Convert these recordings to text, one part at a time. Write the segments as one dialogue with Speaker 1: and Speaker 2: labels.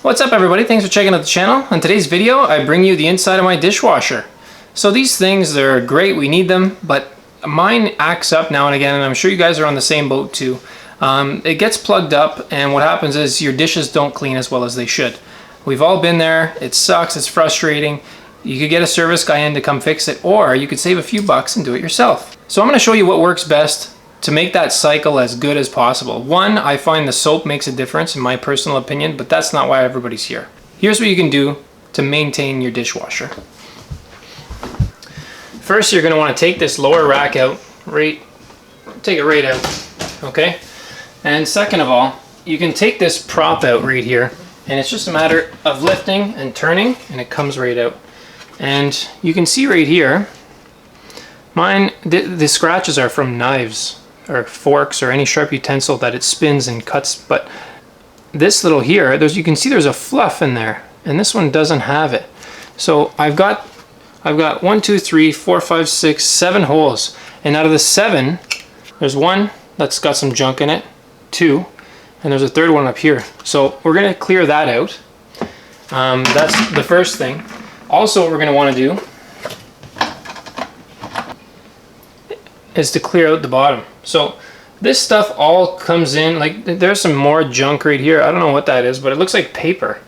Speaker 1: What's up everybody, thanks for checking out the channel. On today's video I bring you the inside of my dishwasher. So these things, they're great, we need them, but mine acts up now and again, and I'm sure you guys are on the same boat too. It gets plugged up and what happens is your dishes don't clean as well as they should. We've all been there, it sucks, it's frustrating. You could get a service guy in to come fix it, or you could save a few bucks and do it yourself. So I'm going to show you what works best to make that cycle as good as possible. One, I find the soap makes a difference in my personal opinion, but that's not why everybody's here. Here's what you can do to maintain your dishwasher. First, you're going to want to take this lower rack out, take it right out, okay? And second of all, you can take this prop out right here, and it's just a matter of lifting and turning, and it comes right out. And you can see right here, mine, the scratches are from knives or forks or any sharp utensil that it spins and cuts, but this little here, you can see there's a fluff in there, and this one doesn't have it. So I've got 1, 2, 3, 4, 5, 6, 7 holes, and out of the 7, there's one that's got some junk in it, 2, and there's a third one up here. So we're gonna clear that out. That's the first thing. Also, what we're gonna want to do is to clear out the bottom. So this stuff all comes in, like there's some more junk right here. I don't know what that is, but it looks like paper.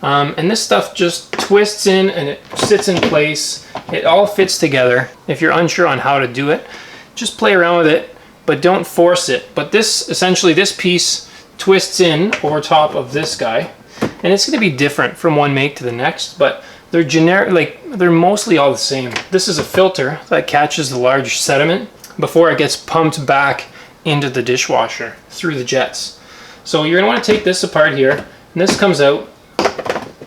Speaker 1: And this stuff just twists in and it sits in place. It all fits together. If you're unsure on how to do it, just play around with it, but don't force it. But this, essentially this piece twists in over top of this guy, and it's gonna be different from one make to the next, but they're generic, like they're mostly all the same. This is a filter that catches the large sediment before it gets pumped back into the dishwasher through the jets. So you're gonna want to take this apart here, and this comes out,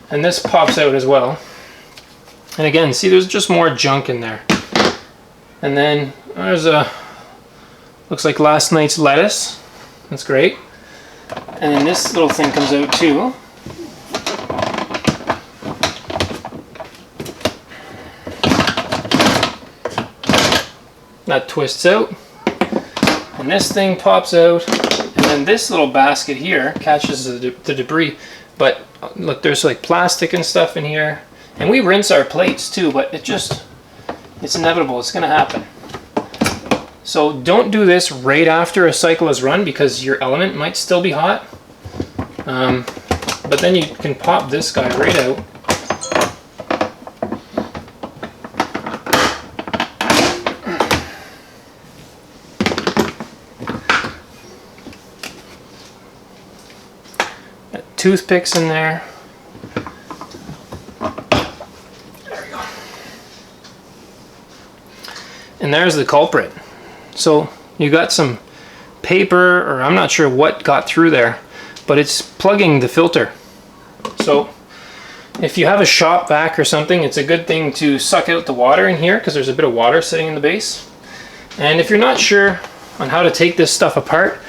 Speaker 1: and this pops out as well. And again, see, there's just more junk in there. And then there's looks like last night's lettuce. That's great. And then this little thing comes out too. That twists out, and this thing pops out, and then this little basket here catches the debris. But look, there's like plastic and stuff in here, and we rinse our plates too, but it's inevitable, it's gonna happen. So don't do this right after a cycle is run, because your element might still be hot, but then you can pop this guy right out. Toothpicks in there. There we go. And there's the culprit. So you got some paper, or I'm not sure what got through there, but it's plugging the filter. So if you have a shop vac or something, it's a good thing to suck out the water in here, because there's a bit of water sitting in the base. And if you're not sure on how to take this stuff apart,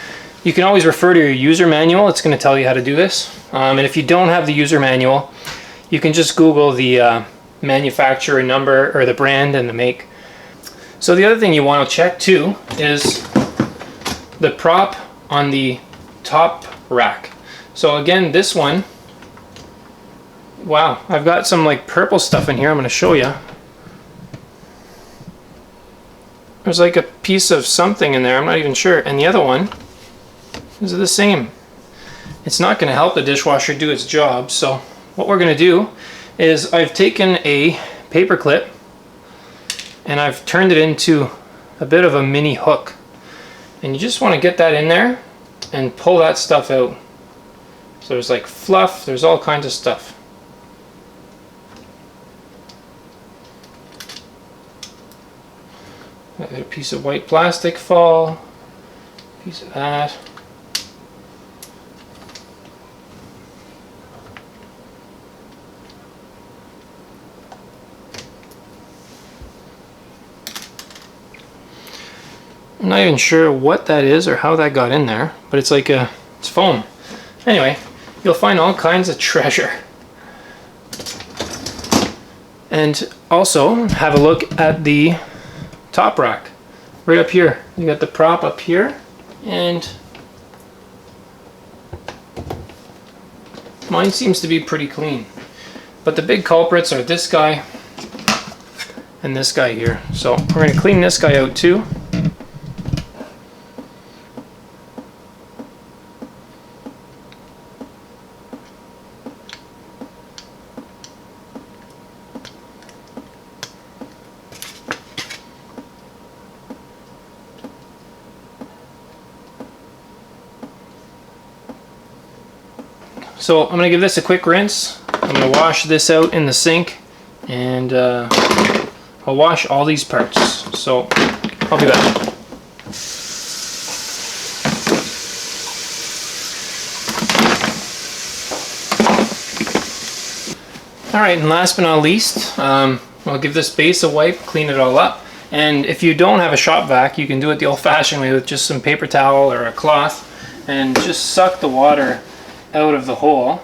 Speaker 1: you can always refer to your user manual. It's going to tell you how to do this. And if you don't have the user manual, you can just Google the manufacturer number or the brand and the make. So the other thing you want to check too is the prop on the top rack. So again, this one, wow, I've got some like purple stuff in here. I'm going to show you. There's like a piece of something in there, I'm not even sure. And the other one is the same. It's not going to help the dishwasher do its job. So what we're going to do is I've taken a paper clip and I've turned it into a bit of a mini hook, and you just want to get that in there and pull that stuff out. So there's like fluff, there's all kinds of stuff. I got a piece of white plastic fall, piece of that. I'm not even sure what that is or how that got in there, but it's like it's foam. Anyway, you'll find all kinds of treasure. And also have a look at the top rack. Right up here. You got the prop up here, and Mine seems to be pretty clean. But the big culprits are this guy and this guy here. So we're going to clean this guy out too. So I'm going to give this a quick rinse. I'm going to wash this out in the sink, and I'll wash all these parts. So I'll be back. Alright, and last but not least, I'll give this base a wipe, clean it all up. And if you don't have a shop vac, you can do it the old-fashioned way with just some paper towel or a cloth and just suck the water out of the hole.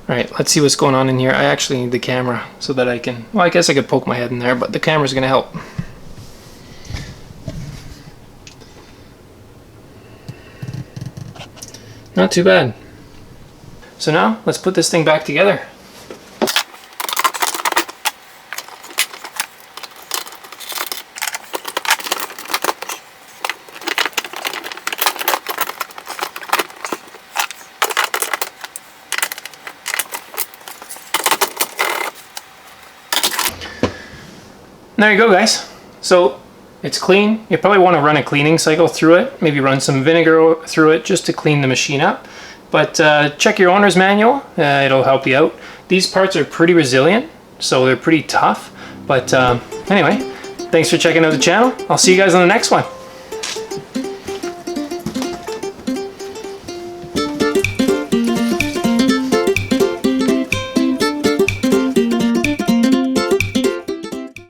Speaker 1: Alright, let's see what's going on in here. I actually need the camera so that I can, well, I guess I could poke my head in there, but the camera's going to help. Not too bad. So now, let's put this thing back together. There you go, guys. So it's clean. You probably want to run a cleaning cycle through it, maybe run some vinegar through it just to clean the machine up. But check your owner's manual, it'll help you out. These parts are pretty resilient, so they're pretty tough. But anyway, thanks for checking out the channel. I'll see you guys on the next one.